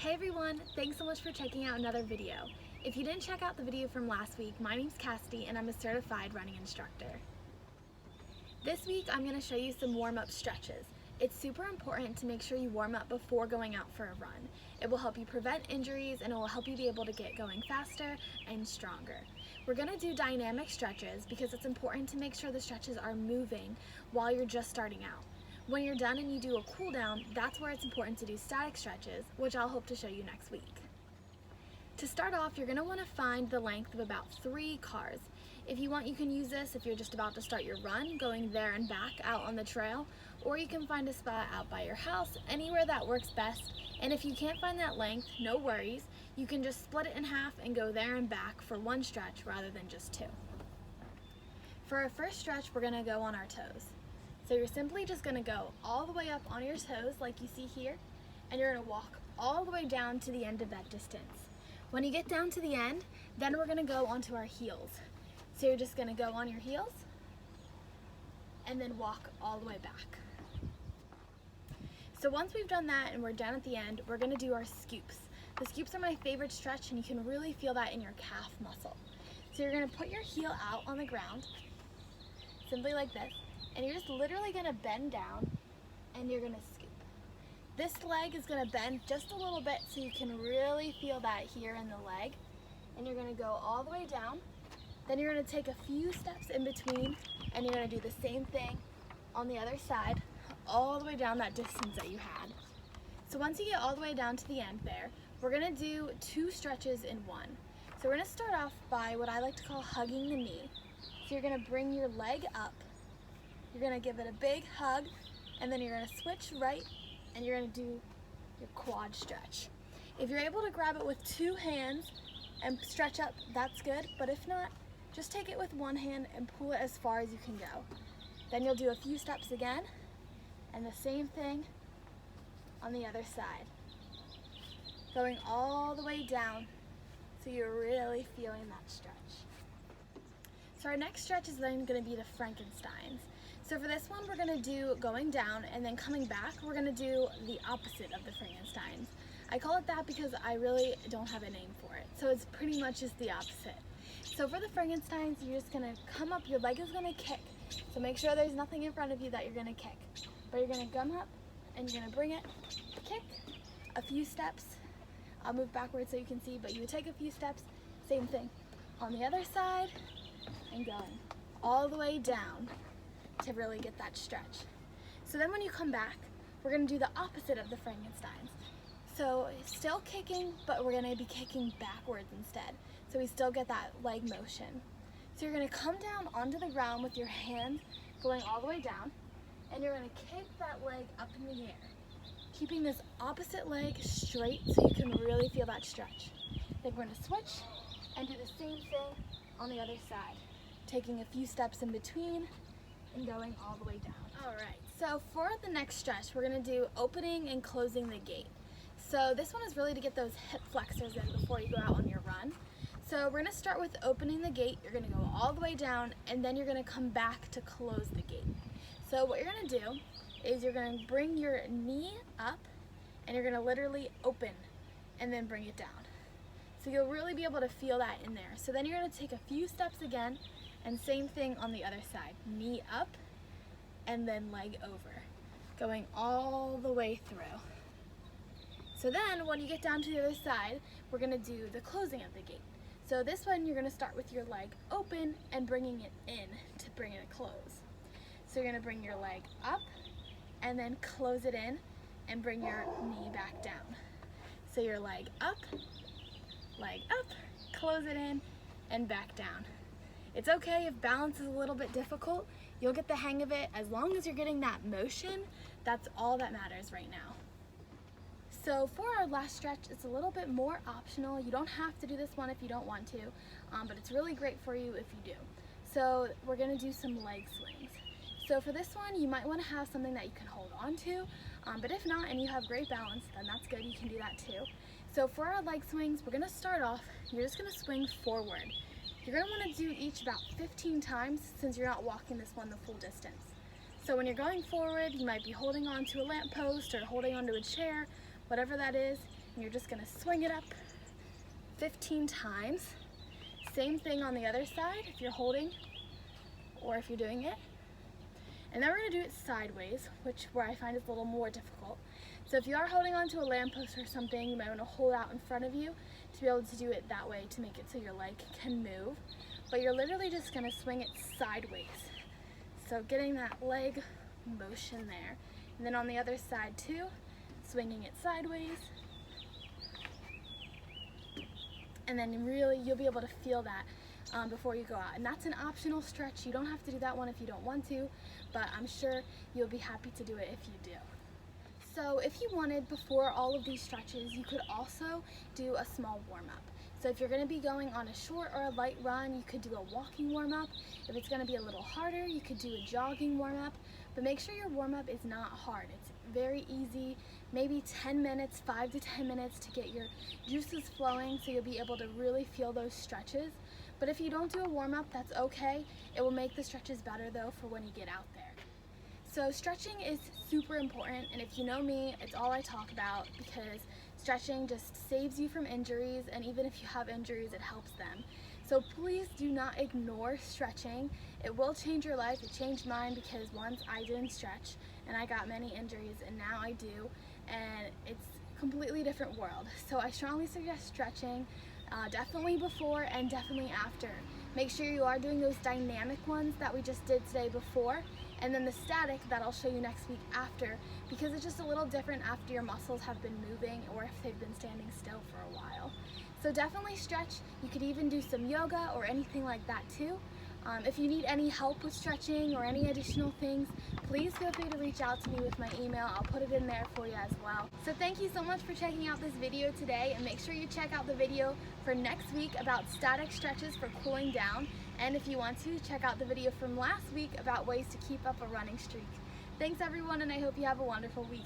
Hey everyone, thanks so much for checking out another video. If you didn't check out the video from last week, my name's Cassidy and I'm a certified running instructor. This week I'm going to show you some warm-up stretches. It's super important to make sure you warm up before going out for a run. It will help you prevent injuries and it will help you be able to get going faster and stronger. We're going to do dynamic stretches because it's important to make sure the stretches are moving while you're just starting out. When you're done and you do a cool down, that's where it's important to do static stretches, which I'll hope to show you next week. To start off, you're going to want to find the length of about 3 cars. If you want, you can use this if you're just about to start your run, going there and back out on the trail, or you can find a spot out by your house, anywhere that works best. And if you can't find that length, no worries. You can just split it in half and go there and back for one stretch rather than just 2. For our first stretch, we're going to go on our toes. So you're simply just going to go all the way up on your toes like you see here, and you're going to walk all the way down to the end of that distance. When you get down to the end, then we're going to go onto our heels. So you're just going to go on your heels and then walk all the way back. So once we've done that and we're down at the end, we're going to do our scoops. The scoops are my favorite stretch and you can really feel that in your calf muscle. So you're going to put your heel out on the ground, simply like this. And you're just literally going to bend down and you're going to scoop. This leg is going to bend just a little bit so you can really feel that here in the leg. And you're going to go all the way down. Then you're going to take a few steps in between and you're going to do the same thing on the other side all the way down that distance that you had. So once you get all the way down to the end there, we're going to do 2 stretches in one. So we're going to start off by what I like to call hugging the knee. So you're going to bring your leg up. You're going to give it a big hug, and then you're going to switch right, and you're going to do your quad stretch. If you're able to grab it with 2 hands and stretch up, that's good, but if not, just take it with 1 hand and pull it as far as you can go. Then you'll do a few steps again, and the same thing on the other side. Going all the way down, so you're really feeling that stretch. So our next stretch is then going to be the Frankensteins. So for this one, we're going to do going down and then coming back, we're going to do the opposite of the Frankensteins. I call it that because I really don't have a name for it. So it's pretty much just the opposite. So for the Frankensteins, you're just going to come up, your leg is going to kick. So make sure there's nothing in front of you that you're going to kick. But you're going to come up and you're going to bring it, kick, a few steps. I'll move backwards so you can see, but you would take a few steps, same thing. On the other side and going all the way down to really get that stretch. So then when you come back, we're going to do the opposite of the Frankensteins. So still kicking, but we're going to be kicking backwards instead. So we still get that leg motion. So you're going to come down onto the ground with your hands going all the way down, and you're going to kick that leg up in the air, keeping this opposite leg straight so you can really feel that stretch. Then we're going to switch and do the same thing on the other side, taking a few steps in between and going all the way down. Alright, so for the next stretch, we're going to do opening and closing the gait. So this one is really to get those hip flexors in before you go out on your run. So we're going to start with opening the gait. You're going to go all the way down and then you're going to come back to close the gait. So what you're going to do is you're going to bring your knee up and you're going to literally open and then bring it down. So you'll really be able to feel that in there. So then you're going to take a few steps again. And same thing on the other side, knee up and then leg over, going all the way through. So then when you get down to the other side, we're gonna do the closing of the gait. So this one, you're gonna start with your leg open and bringing it in to bring it a close. So you're gonna bring your leg up and then close it in and bring your knee back down. So your leg up, close it in and back down. It's okay if balance is a little bit difficult. You'll get the hang of it. As long as you're getting that motion, that's all that matters right now. So for our last stretch, it's a little bit more optional. You don't have to do this one if you don't want to, but it's really great for you if you do. So we're gonna do some leg swings. So for this one, you might wanna have something that you can hold on to, but if not, and you have great balance, then that's good, you can do that too. So for our leg swings, we're gonna start off, you're just gonna swing forward. You're going to want to do each about 15 times since you're not walking this one the full distance. So when you're going forward, you might be holding on to a lamppost or holding onto a chair, whatever that is, And you're just gonna swing it up 15 times. Same thing on the other side if you're holding or if you're doing it. And then we're gonna do it sideways, where I find it's a little more difficult. So if you are holding onto a lamppost or something, you might wanna hold out in front of you to be able to do it that way to make it so your leg can move. But you're literally just gonna swing it sideways. So getting that leg motion there. And then on the other side too, swinging it sideways. And then really you'll be able to feel that before you go out. And that's an optional stretch. You don't have to do that one if you don't want to, but I'm sure you'll be happy to do it if you do. So if you wanted, before all of these stretches, you could also do a small warm-up. So if you're gonna be going on a short or a light run, you could do a walking warm-up. If it's gonna be a little harder, you could do a jogging warm-up. But make sure your warm-up is not hard. It's very easy, maybe 10 minutes, 5 to 10 minutes to get your juices flowing so you'll be able to really feel those stretches. But if you don't do a warm-up, that's okay. It will make the stretches better though for when you get out there. So stretching is super important, and if you know me, it's all I talk about because stretching just saves you from injuries, and even if you have injuries, it helps them. So please do not ignore stretching. It will change your life. It changed mine because once I didn't stretch and I got many injuries, and now I do, and it's a completely different world. So I strongly suggest stretching, definitely before and definitely after. Make sure you are doing those dynamic ones that we just did today before, and then the static that I'll show you next week after, because it's just a little different after your muscles have been moving or if they've been standing still for a while. So definitely stretch. You could even do some yoga or anything like that too. If you need any help with stretching or any additional things, please feel free to reach out to me with my email. I'll put it in there for you as well. So thank you so much for checking out this video today, and make sure you check out the video for next week about static stretches for cooling down. And if you want to, check out the video from last week about ways to keep up a running streak. Thanks everyone, and I hope you have a wonderful week.